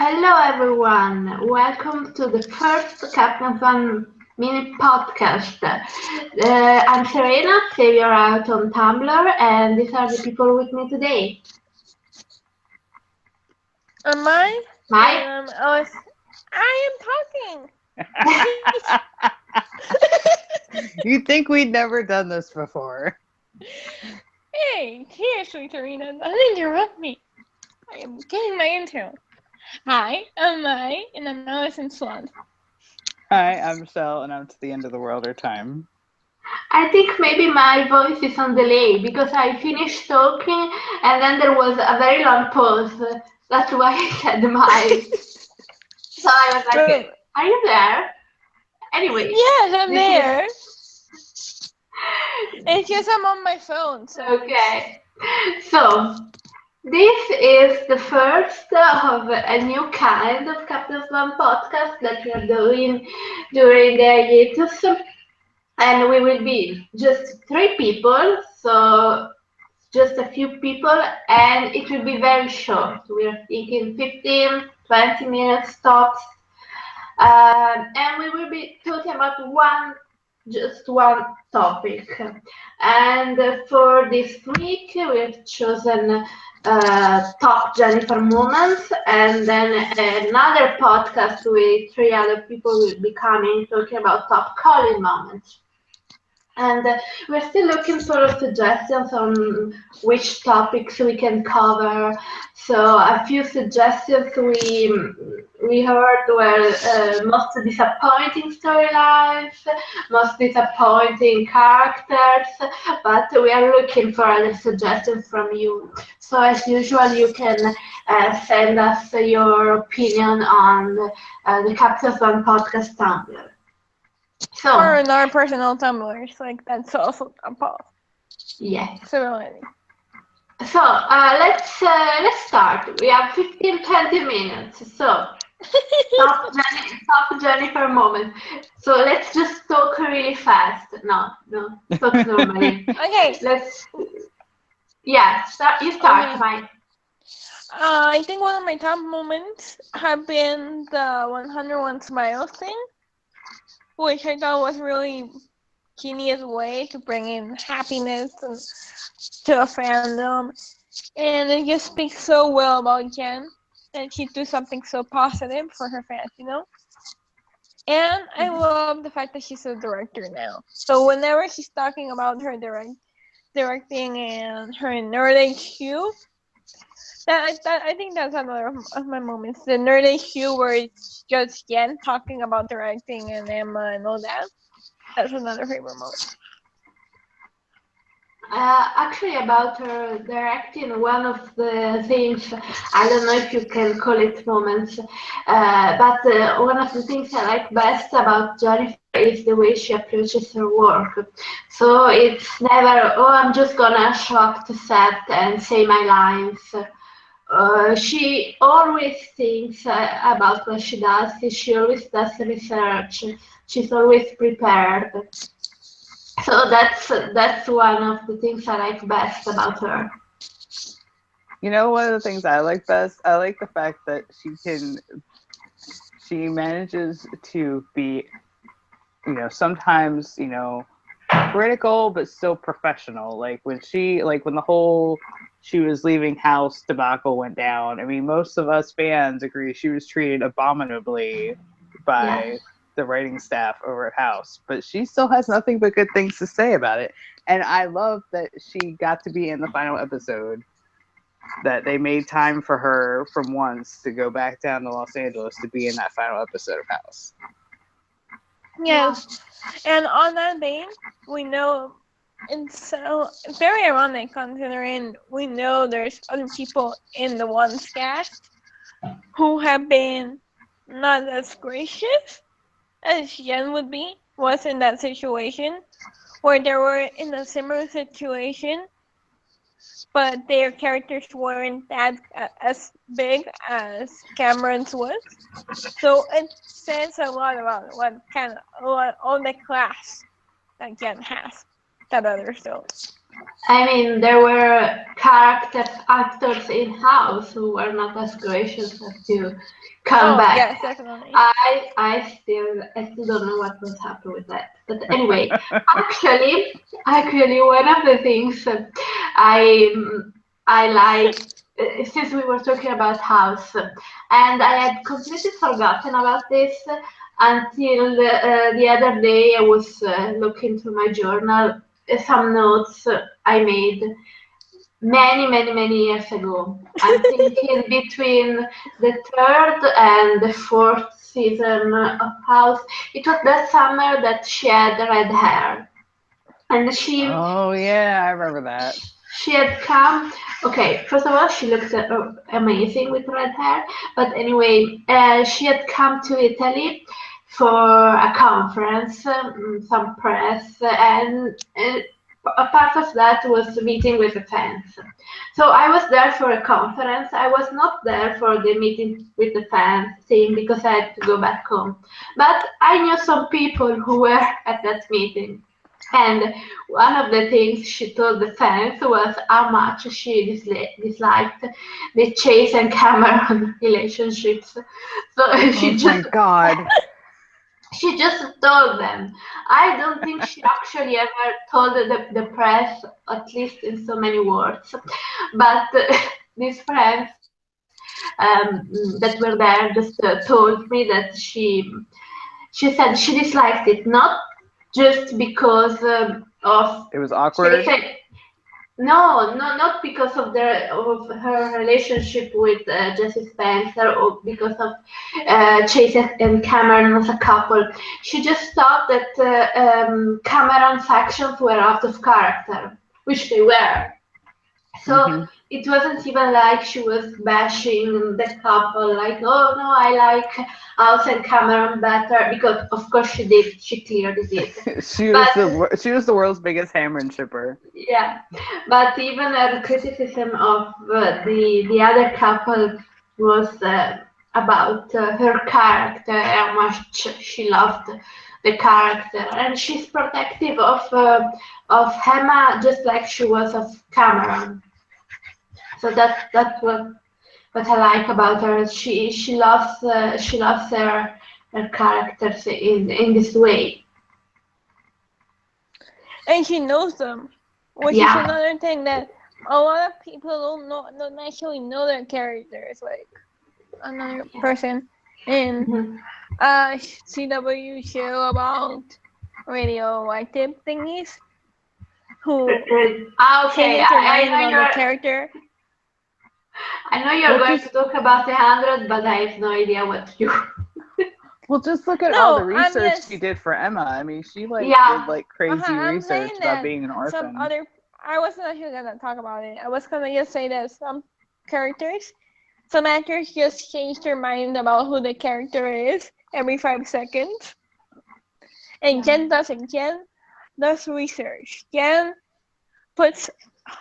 Hello everyone, welcome to the first Captain Fun mini podcast. I'm Serena, Savior out on Tumblr, and these are the people with me today. Am I? Mike? I am talking. You'd think we'd never done this before. Hey, seriously, Serena, don't interrupt me. I am getting my intro. Hi, I'm I, and I'm Alice and Swan. Hi, I'm Michelle, and I'm to the end of the world or time. I think maybe my voice is on delay because I finished talking and then there was a very long pause. That's why I said Mike. So I was like, are you there? Anyway. Yes, I'm there. It's just I'm on my phone. So Okay. So, this is the first of a new kind of Captain Swan podcast that we are doing during the hiatus, and we will be just three people, so just a few people, and it will be very short. We are thinking 15, 20 minutes tops, and we will be talking about just one topic. And for this week, we have chosen top Jennifer moments, and then another podcast with three other people will be coming talking about top Colin moments. And we're still looking for suggestions on which topics we can cover. So a few suggestions we heard were most disappointing storylines, most disappointing characters, but we are looking for other suggestions from you. So as usual, you can send us your opinion on the Captain's One podcast Tumblr. So, or in our personal Tumblrs, like that's also a pause. yes. So let's start. We have 15-20 minutes. So top Jennifer moment. So let's just talk really fast. No, talk normally. Okay. You start, Okay. Mike. I think one of my top moments have been the 101 Smiles thing, which I thought was really genius way to bring in happiness to a fandom, and it just speaks so well about Jen, and she do something so positive for her fans, And I love the fact that she's a director now. So whenever she's talking about her directing and her Nerd HQ, I think that's another of my moments. The Nerd HQ where it's just Jen talking about directing and Emma and all that. That's another favorite moment. Actually, about her directing, one of the things, I don't know if you can call it moments, but one of the things I like best about Jennifer is the way she approaches her work. So it's never, oh, I'm just gonna show up to set and say my lines. She always thinks about what she does. She always does research. She's always prepared. So that's one of the things I like best about her. One of the things I like best, I like the fact that she manages to be, sometimes, critical, but still professional. Like when the whole she was leaving house debacle went down. I mean, most of us fans agree she was treated abominably by the writing staff over at House, but she still has nothing but good things to say about it. And I love that she got to be in the final episode, that they made time for her from once to go back down to Los Angeles to be in that final episode of House. Yes, and on that day, we know it's very ironic considering we know there's other people in the One's cast who have been not as gracious as Jen was in that situation, where they were in a similar situation, but their characters weren't that as big as Cameron's was. So it says a lot about all the class that Jen has that others don't. I mean, there were actors in House who were not as gracious as to come Oh back. yes, definitely. I still don't know what was happened with that. But anyway, actually, one of the things I I like, since we were talking about House, and I had completely forgotten about this until the other day. I was looking through my journal, some notes I made many, many, many years ago. I'm thinking between the third and the fourth season of House. It was that summer that she had red hair, and Oh yeah, I remember that. she had come. Okay, first of all, she looked amazing with red hair. But anyway, she had come to Italy for a conference, some press, and a part of that was meeting with the fans. So I was there for a conference. I was not there for the meeting with the fans thing because I had to go back home. But I knew some people who were at that meeting. And one of the things she told the fans was how much she disliked the Chase and Cameron relationships. So Oh my god. she just told them. I don't think she actually ever told the press, at least in so many words. But these friends that were there just told me that she said she disliked it, not just because of It was Chase awkward. and no, no, not because of her relationship with Jesse Spencer or because of Chase and Cameron as a couple. She just thought that Cameron's actions were out of character, which they were. So Hmm. it wasn't even like she was bashing the couple, like, oh no, I like House and Cameron better, because of course she did, she clearly did. But She was the world's biggest Cameron shipper. yeah, but even her criticism of the other couple was about her character, how much she loved the character, and she's protective of Emma just like she was of Cameron. So that's what I like about her. She loves her characters in this way. And she knows them, which is Yeah. another thing that a lot of people don't actually know their characters. Like another person in Mhm. a CW show about radioactive thingies who Okay, changes their mind about the character. I know you're Well, going to just talk about 100, but I have no idea what you. well, just look at all the No, I'm research she just did for Emma. I mean, she like did Yeah. like crazy I'm research saying about that being an some orphan. other. I wasn't actually gonna talk about it. I was gonna just say that some actors just change their mind about who the character is every 5 seconds. And Jen doesn't. Jen does research. Jen puts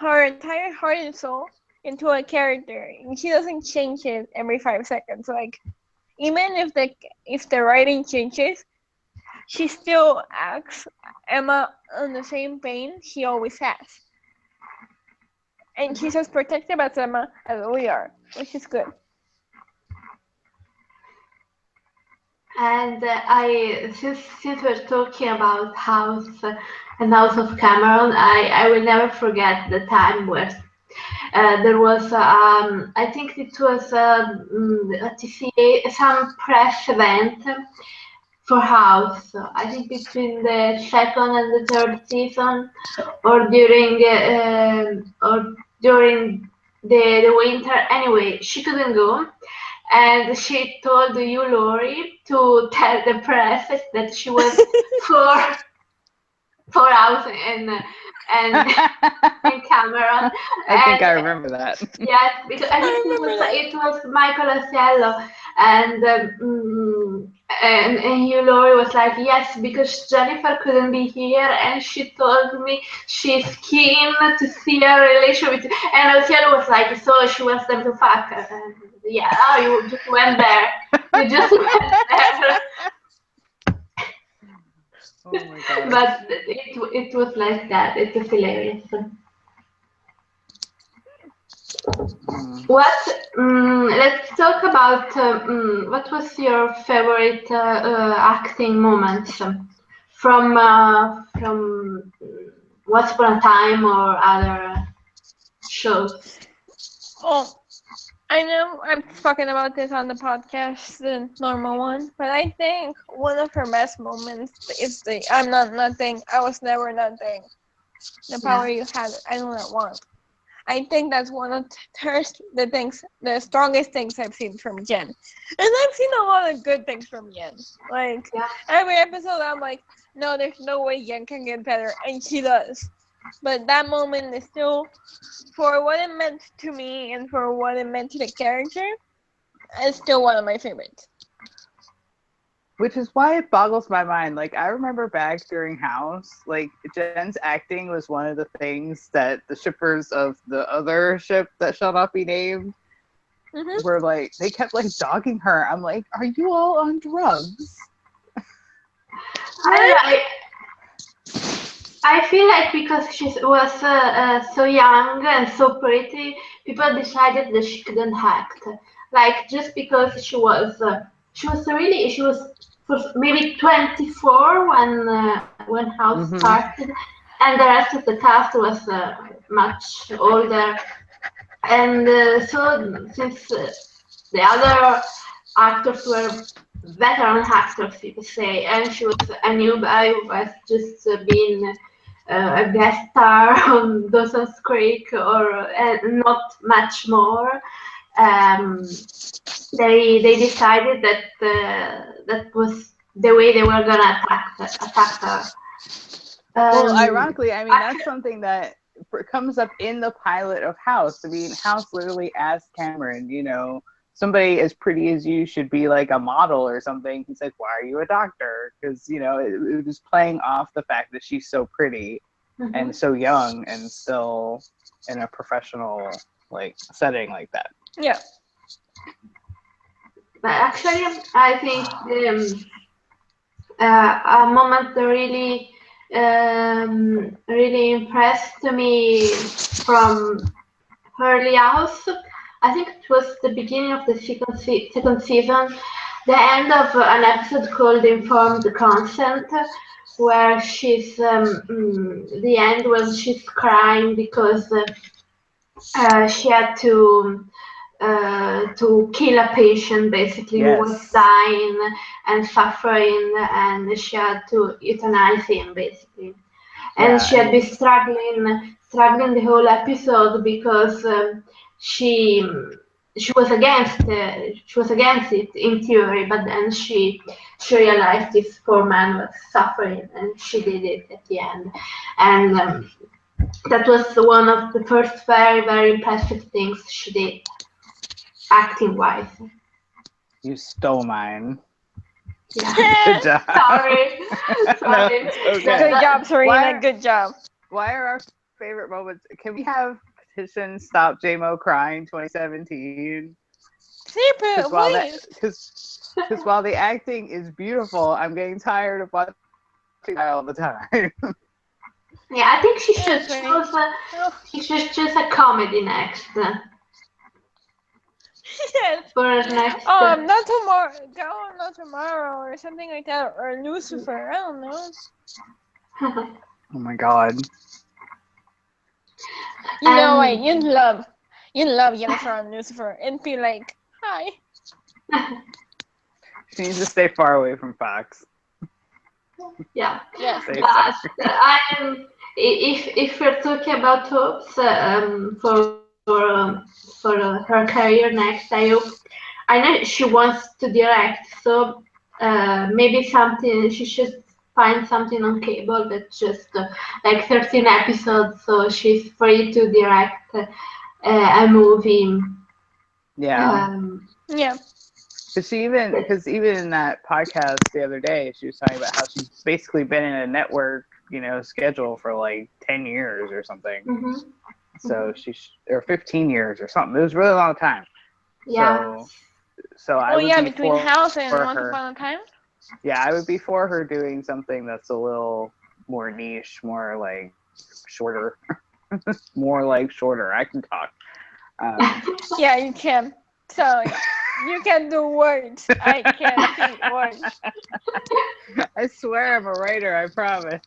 her entire heart and soul into a character, and she doesn't change it every 5 seconds. Like even if the writing changes, she still acts Emma on the same pain she always has. And she's as protective as Emma as we are, which is good. And since we're talking about House and House of Cameron, I will never forget the time where there was I think it was a TCA, some press event for House. I think between the second and the third season, or during the winter. Anyway, she couldn't go, and she told you, Lori, to tell the press that she was for House and I and Cameron, think and I remember that. yes, because I think I remember that. it was Michael Asiello, and and Hugh Laurie was like, yes, because Jennifer couldn't be here, and she told me she's keen to see a relation with you. And Asiello was like, so she wants them to fuck her. And yeah, oh, you just went there. You just went there. Oh my god. But it was like that. It was hilarious. What? Let's talk about what was your favorite acting moments from Once Upon a Time or other shows? Oh, I know I'm talking about this on the podcast, the normal one, but I think one of her best moments is the "I'm not nothing, I was never nothing." The power Yeah. you had, I do not want. I think that's one of the strongest things I've seen from Jen. And I've seen a lot of good things from Jen. Like, Yeah. every episode, I'm like, no, there's no way Jen can get better. And she does. But that moment is still, for what it meant to me and for what it meant to the character, it's still one of my favorites. Which is why it boggles my mind. Like, I remember back during House, like, Jen's acting was one of the things that the shippers of the other ship that shall not be named were like, they kept like dogging her. I'm like, are you all on drugs? I don't know. I feel like because she was so young and so pretty, people decided that she couldn't act. Like just because she was maybe 24 when House Mm-hmm. started, and the rest of the cast was much older. And so since the other actors were veteran actors, you could say, and she was a new guy who was just being a guest star on Dawson's Creek or not much more. Um, they decided that that was the way they were gonna attack her. Well, Um, ironically, I mean, that's something that comes up in the pilot of House. I mean, House literally asked Cameron, somebody as pretty as you should be like a model or something. He's like, why are you a doctor? Because, it was playing off the fact that she's so pretty and so young and still in a professional like setting like that. Yeah. but actually, I think a moment that really impressed me from early house. I think it was the beginning of the second season, the end of an episode called Informed Consent, where the end when she's crying because she had to kill a patient basically who was Yes. dying and suffering, and she had to euthanize him basically. And Yeah. she had been struggling the whole episode because she she was against it in theory, but then she realized this poor man was suffering, and she did it at the end. And that was one of the first very, very impressive things she did, acting wise. You stole mine. Yeah. Good job. Sorry. No, Sorry. it's okay. Good job, Serena. Why- Good job. Why are our favorite moments? Can we have petition stop JMO crying 2017? Super, Because while that please. because while the acting is beautiful, I'm getting tired of watching that all the time. Yeah, I think Yes, right. she should choose a comedy next Yes. for next. Not tomorrow. Go not tomorrow or something like that, or Lucifer. I don't know. Oh my god. You know what? And You love Jennifer on Lucifer and be like, hi. She needs to stay far away from Fox. yeah, Yes. Stay but far. if we're talking about hopes for her career next, I know she wants to direct, so maybe something she should find something on cable that's just like 13 episodes, so she's free to direct a movie. Yeah. Um, Yeah. Because even in that podcast the other day, she was talking about how she's basically been in a network, schedule for like 10 years or something. mhm, So or 15 years or something. It was a really long time. yeah. So I Oh would yeah, be between for House and Once her. Upon a Time. Yeah, I would be for her doing something that's a little more niche, more like shorter, more like shorter. I can talk. Yeah, you can. So you can do words. I can see words. I swear I'm a writer. I promise.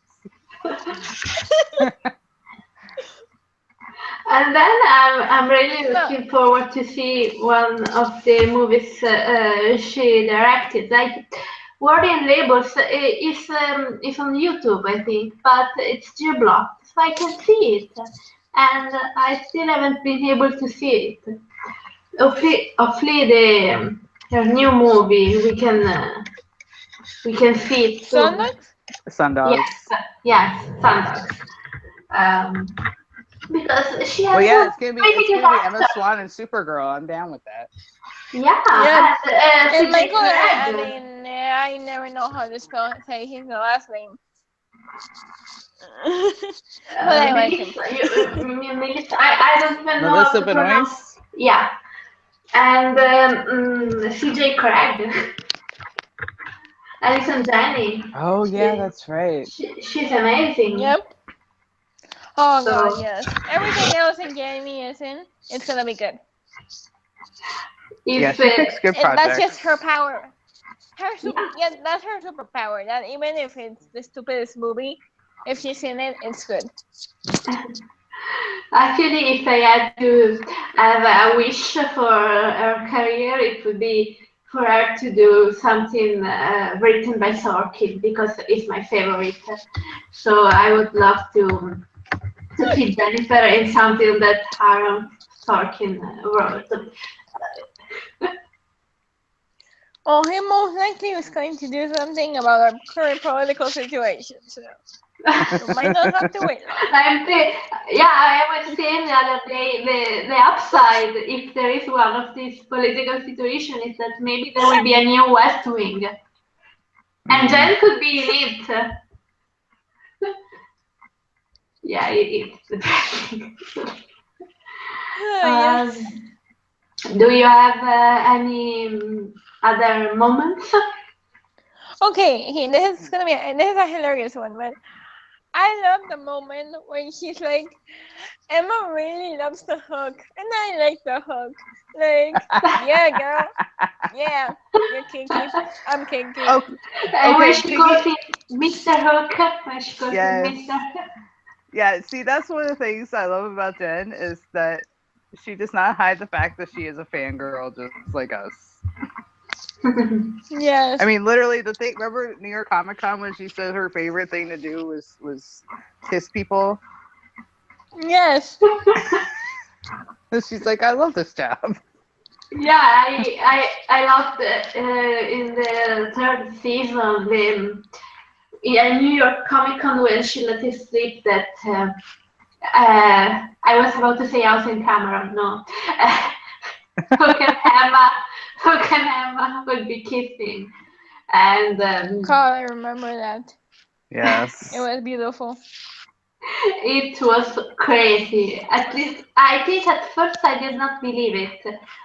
And then I'm really No. looking forward to see one of the movies she directed. Like Word in Labels is on YouTube, I think, but it's geo-blocked, so I can see it, and I still haven't been able to see it. Hopefully the her new movie we can see it soon. Sundance? Yes, Sundogs. yes, Sandbox. Um, because she Well, has yeah, a pretty it's good gonna be Emma actor. Swan and Supergirl. I'm down with that. Yeah, Yeah. and And CJ Michael, I Craig. mean, I never know how to say his last name. But I like him. Melissa, Melissa, I don't even know how Melissa to pronounce. Benoist. Yeah, and CJ Craig, Alison Janney. Oh yeah, that's right. She's amazing. Yep. Oh god, So yes. Everything else in Jamie is in, it's gonna be good. Yeah, if she picks good And that's projects. just her power. yeah, Yeah, that's her superpower. That even if it's the stupidest movie, if she's in it, it's good. actually, if I had to have a wish for her career, it would be for her to do something written by Sorkin because it's my favorite. So I would love to see Jennifer in something that Aaron Sorkin wrote. Well, he most likely was going to do something about our current political situation, so you might not have to wait long. I was saying the other day the upside, if there is one of these political situations, is that maybe there will be a new West Wing, and Jen could be in it. Yeah, it's depressing. Yes. Do you have any other moments? Okay, this is gonna be this is a hilarious one, but I love the moment when she's like, Emma really loves the hook, and I like the hook. Like, yeah, girl, yeah, you're kinky, I'm kinky. Oh, And when okay, she Piggy. goes in Mr. Hook, when she goes with Yes. Mr. Hook. Yeah, see, that's one of the things I love about Jen is that she does not hide the fact that she is a fangirl just like us. Yes. I mean, literally, the thing. Remember New York Comic Con when she said her favorite thing to do was kiss people? Yes. She's like, I love this job. Yeah, I loved in the third season the New York Comic Con when she let it slip that I was about to say House in Cameron, no. Hook and Emma, Hook and Emma would be kissing, and God, I remember that. Yes. It was beautiful. it was crazy. At least I think at first I did not believe it.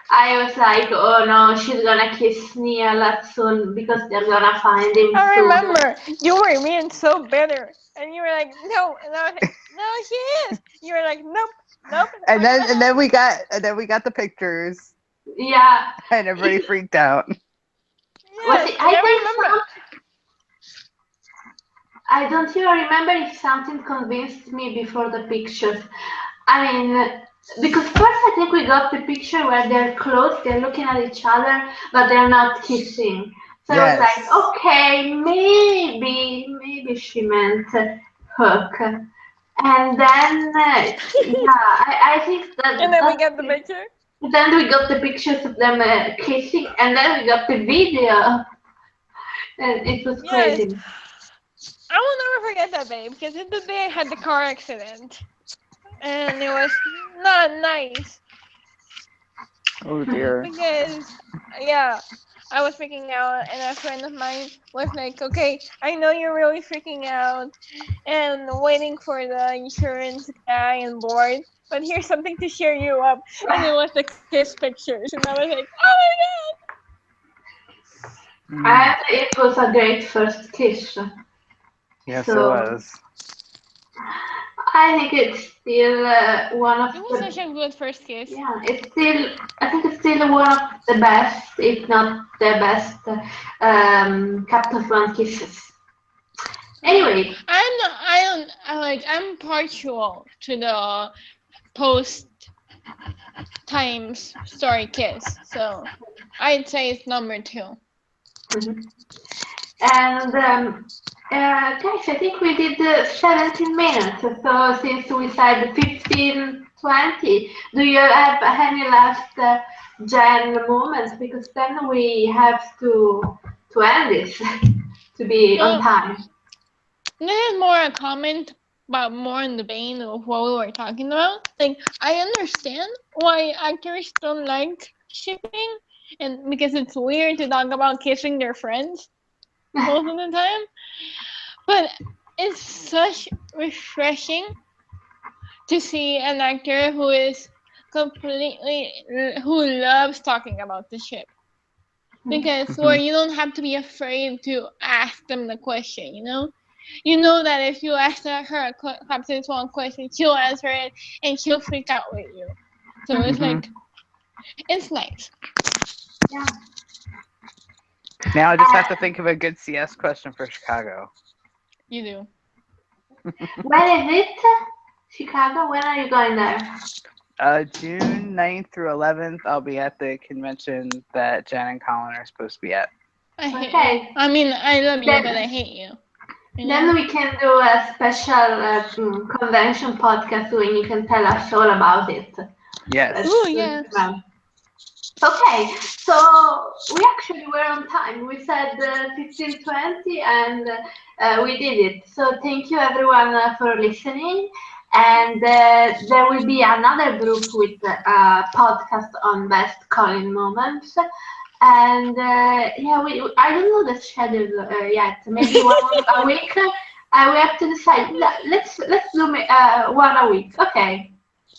I was like, oh no, she's gonna kiss Neil soon because they're gonna find him I soon. remember you were being so bitter, and you were like, no, and I was like, no, she is. You were like, nope, nope. And then we got the pictures, Yeah. and everybody freaked out. Yes, I think remember. I don't even remember if something convinced me before the pictures. I mean, because first I think we got the picture where they're close, they're looking at each other, but they're not kissing. So I was like, okay, maybe she meant Hook. And then, I think that. And then we got the picture. Then we got the pictures of them kissing, and then we got the video, and it was Yes. crazy. I will never forget that day because it's the day I had the car accident, and it was not nice. Oh dear. Because yeah, I was freaking out, and a friend of mine was like, "Okay, I know you're really freaking out and waiting for the insurance guy on board, but here's something to cheer you up." And it was the kiss pictures, and I was like, "Oh And it was a great first kiss. Yes, So, it was. I think it's still one of It was the such a good first kiss. yeah. It's still I think it's still one of the best, if not the best, Captain Swan kisses. Anyway, I'm partial to the post times story kiss, so I'd say it's number 2. mhm. And guys, I think we did 17 minutes. So since we said 15, 20, do you have any last Jen moments? Because then we have to end this to be on Well, time. this is more a comment, but more in the vein of what we were talking about. Like, I understand why actors don't like shipping, and because it's weird to talk about kissing their friends most of the time. But it's such refreshing to see an actor who is who loves talking about the ship. Because where Mhm. you don't have to be afraid to ask them the question, you know that if you ask her a Captain Swan question, she'll answer it and she'll freak out with you. So it's Mhm. like, it's nice. Yeah. Now I just have to think of a good CS question for Chicago. You do. When is it? Chicago? When are you going there? June 9th through 11th, I'll be at the convention that Jen and Colin are supposed to be at. I hate you. Okay. I mean, I love you, but Then I hate you. then we can do a special convention podcast when you can tell us all about it. Yes. Ooh, That's yes. okay. So we actually were on time. We said 15:20, and we did it. So thank you everyone for listening. And there will be another group with a podcast on best calling moments. And yeah, I don't know the schedule yet. Maybe one a week. We have to decide. Let's do one a week. Okay,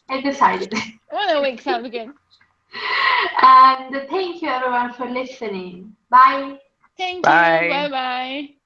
I decided. One a week sounds good. And thank you everyone for listening. Bye. Thank you. Bye. Bye bye.